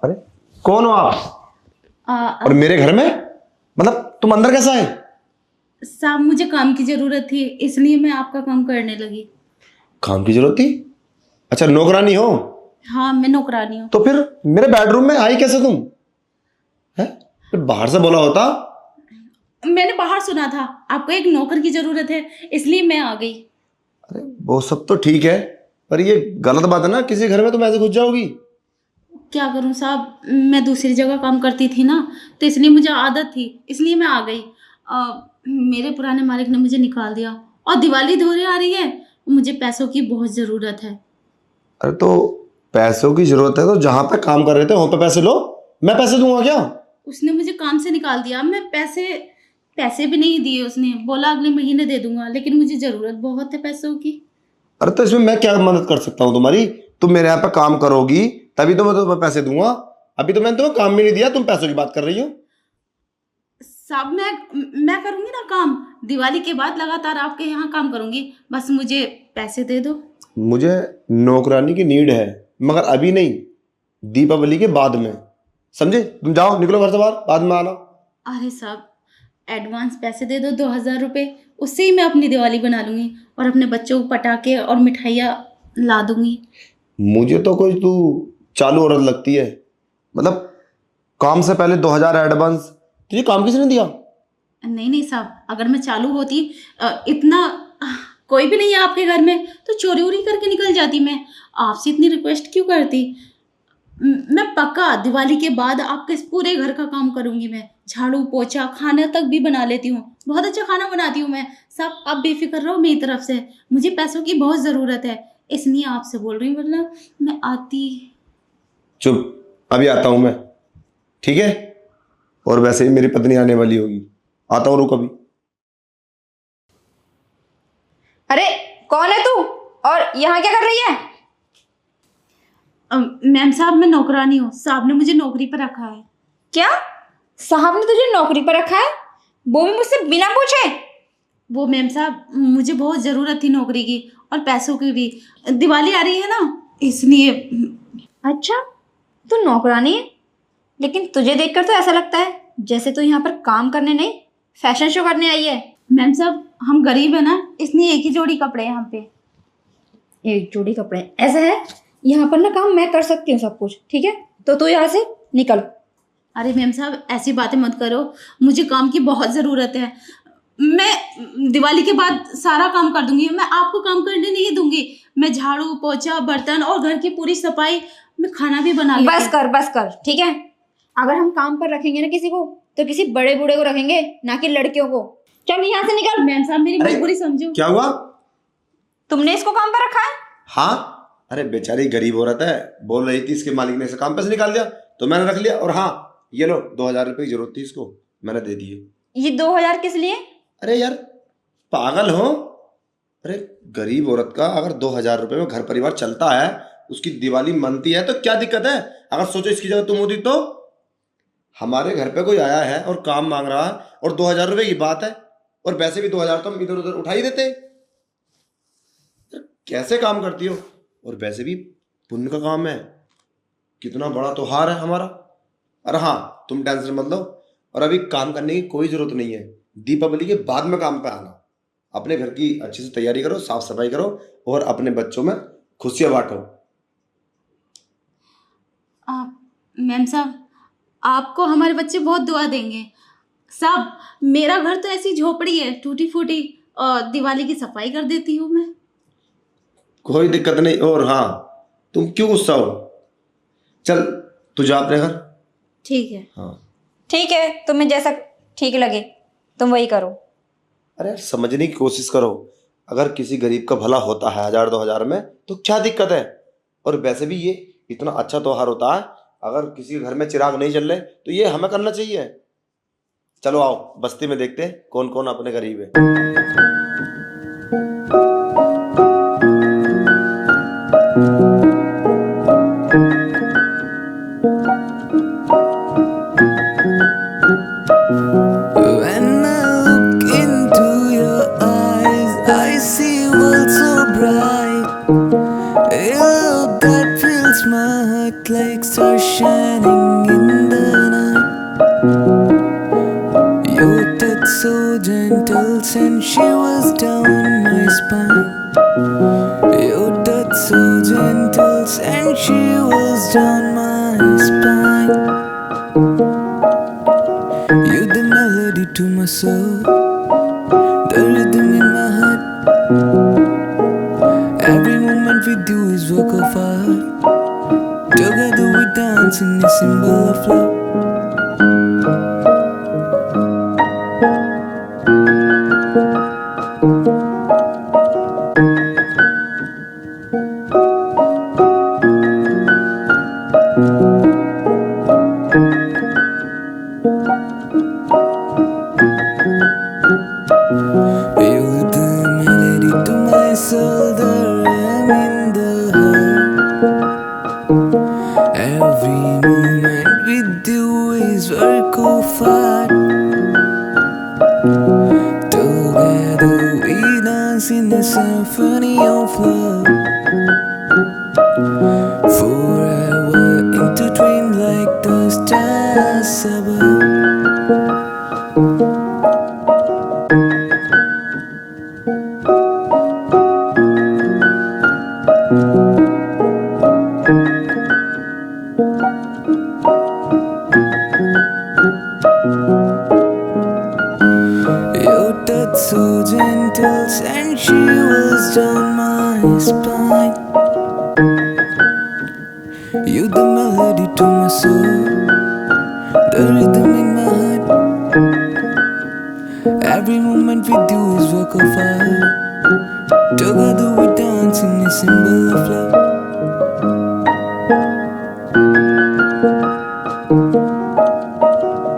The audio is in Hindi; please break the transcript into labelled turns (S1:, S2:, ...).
S1: अरे कौन हो आप? और मेरे घर में? मतलब तुम अंदर कैसा है?
S2: साहब मुझे काम की जरूरत थी, इसलिए मैं आपका काम करने लगी।
S1: काम की जरूरत थी? अच्छा, नौकरानी हो?
S2: हाँ, मैं नौकरानी हूँ।
S1: तो फिर मेरे बेडरूम में आई कैसे तुम? है? फिर बाहर से बोला होता।
S2: मैंने बाहर सुना था आपको एक नौकर की जरूरत है, इसलिए मैं आ गई।
S1: अरे वो सब तो ठीक है, पर ये गलत बात है ना, किसी घर में तुम ऐसे घुस जाओगी।
S2: क्या करूँ साहब, मैं दूसरी जगह काम करती थी ना, तो इसलिए मुझे आदत थी, इसलिए मैं आ गई। मेरे पुराने मालिक ने मुझे निकाल दिया और दिवाली धोने आ रही है, मुझे पैसों की बहुत ज़रूरत है।
S1: अरे तो पैसों की जरूरत है तो जहां पे काम कर रहे थे वहां पे पैसे लो, मैं पैसे दूंगा क्या?
S2: उसने मुझे काम से निकाल दिया, मैं पैसे पैसे भी नहीं दिए, उसने बोला अगले महीने दे दूंगा, लेकिन मुझे ज़रूरत बहुत है पैसों की।
S1: अरे तो इसमें मैं क्या मदद कर सकता हूँ तुम्हारी? तुम मेरे यहाँ पे काम करोगी तभी तो मैं तुम्हें पैसे दूंगा। अभी तो मैंने तुम्हें काम भी नहीं दिया, तुम पैसों की बात कर रही हो।
S2: साहब मैं करूंगी ना काम, दिवाली के बाद लगातार आपके यहाँ काम करूंगी, बस मुझे पैसे दे दो।
S1: मुझे नौकरानी की नीड है, मगर अभी नहीं, दीपावली के बाद में। समझे? तुम जाओ, निकलो घर से बाहर, बाद में आना।
S2: अरे साहब, एडवांस पैसे दे दो 2,000 रुपये, उससे ही मैं अपनी दिवाली बना लूंगी और अपने बच्चों को पटाखे और मिठाइयाँ ला दूंगी।
S1: मुझे तो कोई तू चालू औरत लगती है। मतलब काम से पहले 2,000 एडवांस? तुझे काम किसने दिया?
S2: नहीं नहीं साहब, अगर मैं चालू होती, इतना कोई भी नहीं है आपके घर में, तो चोरी वोरी करके निकल जाती मैं। आपसे इतनी रिक्वेस्ट क्यों करती? मैं पक्का दिवाली के बाद आपके इस पूरे घर का काम करूंगी। मैं झाड़ू पोछा खाना तक भी बना लेती हूँ, बहुत अच्छा खाना बनाती हूँ मैं। सब आप बेफिक्र रहो मेरी तरफ से, मुझे पैसों की बहुत ज़रूरत है, इसलिए आपसे बोल रही हूँ, वरना मैं आती।
S1: चुप, अभी आता हूं मैं, ठीक है? और वैसे ही मेरी पत्नी आने वाली होगी, आता हूँ, रुक अभी।
S3: अरे कौन है तू और यहाँ क्या कर रही है?
S2: मैम साहब, मैं नौकरानी हूँ, साहब ने मुझे नौकरी पर रखा है।
S3: क्या साहब ने तुझे नौकरी पर रखा है, वो भी मुझसे बिना पूछे?
S2: वो मैम साहब, मुझे बहुत ज़रूरत थी नौकरी की और पैसों की भी, दिवाली आ रही है ना, इसलिए।
S3: अच्छा, तू नौकरानी है, लेकिन तुझे देखकर तो ऐसा लगता है जैसे तू यहाँ पर काम करने नहीं, फैशन शो करने आई है।
S2: मैम साहब, हम गरीब है ना, इसलिए एक ही जोड़ी कपड़े हैं हम पे।
S3: एक जोड़ी कपड़े? ऐसा है, यहाँ पर ना काम मैं कर सकती हूँ सब कुछ, ठीक है? तो तू यहाँ से निकल।
S2: अरे मैम साहब, ऐसी बातें मत करो, मुझे काम की बहुत ज़रूरत है। मैं दिवाली के बाद सारा काम कर दूंगी, मैं आपको काम करने नहीं दूंगी। मैं झाड़ू पोछा बर्तन और घर की पूरी सफाई, मैं खाना भी बना लेती हूँ।
S3: बस कर, ठीक है? अगर हम काम पर रखेंगे ना किसी को, तो किसी बड़े बूढ़े को रखेंगे, ना कि लड़कियों को। चल यहाँ से निकल।
S2: मैम साहब, मेरी मजबूरी समझो।
S1: क्या हुआ?
S3: तुमने इसको काम पर रखा है?
S1: हाँ, अरे बेचारी गरीब औरत है, बोल रही थी इसके मालिक ने इसे काम पे से निकाल दिया, तो मैंने रख लिया। और हाँ, ये लो 2,000 रुपये की जरूरत थी इसको, मैंने दे दिए।
S3: ये 2,000 किस लिए?
S1: अरे यार, पागल हो? अरे गरीब औरत का अगर 2,000 रुपये में घर परिवार चलता है, उसकी दिवाली मनती है, तो क्या दिक्कत है? अगर सोचो इसकी जगह तुम होती तो। हमारे घर पे कोई आया है और काम मांग रहा है और 2,000 रुपये की बात है, और वैसे भी 2,000 तो हम इधर उधर उठा ही देते। कैसे काम करती हो? और वैसे भी पुण्य का काम है, कितना बड़ा त्योहार है हमारा। अरे हाँ, तुम टेंशन मत लो, और अभी काम करने की कोई जरूरत नहीं है। दीपावली के बाद में काम पे आना, अपने घर की अच्छे से तैयारी करो, साफ सफाई करो, और अपने बच्चों में खुशियां बांटो।
S2: मैम साहब, आपको हमारे बच्चे बहुत दुआ देंगे। साहब, मेरा घर तो ऐसी झोपड़ी है टूटी फूटी, और दिवाली की सफाई कर देती हूँ मैं।
S1: कोई दिक्कत नहीं। और हाँ, तुम क्यों गुस्सा हो? चल तू जा अपने घर।
S2: ठीक है।
S1: हाँ
S3: ठीक है, तुम्हें जैसा ठीक लगे तुम वही करो।
S1: अरे यार, समझने की कोशिश करो। अगर किसी गरीब का भला होता है 1,000-2,000 में, तो क्या दिक्कत है? और वैसे भी ये इतना अच्छा त्योहार होता है, अगर किसी के घर में चिराग नहीं जल रहे तो ये हमें करना चाहिए। चलो आओ, बस्ती में देखते हैं कौन कौन अपने गरीब है।
S4: When I look into your eyes, I see world so bright. A love that fills my heart looked like stars shining in the night. Your touch so gentle, and she was down my spine. Your touch so gentle, and she was down my spine. You the melody to my soul, the rhythm in my heart. Every moment with you is work of art. Together we dance in a symbol of love. You the melody to my soul, the rhythm in the heart. Every moment with you is work of art. Together we dance in a symphony of love. Forever intertwined like the stars above. Your touch so gentle, and she was down my spine. You the melody to my soul, the rhythm in my heart. Every moment with you is work of art. Together we dance in a symbol of love.